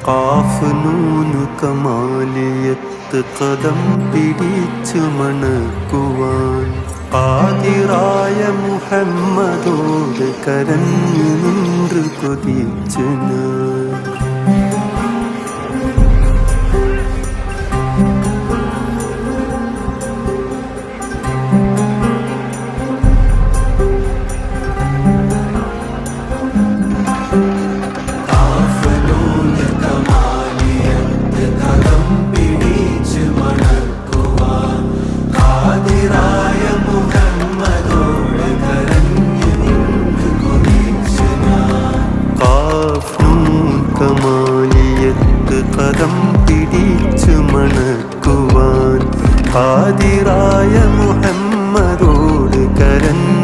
ഖാഫ് നൂന് കമാലിയത്ത് കദം പിടിച്ചു മണക്കുവാൻ ഖാദിറായ മുഹമ്മദോട് കരഞ്ഞു നിன்று കൊതിച്ചു ഞാൻ. കദം പിടിച്ചു മണക്കുവാൻ ഖാദിറായ മുഹമ്മദോട് കരഞ്ഞു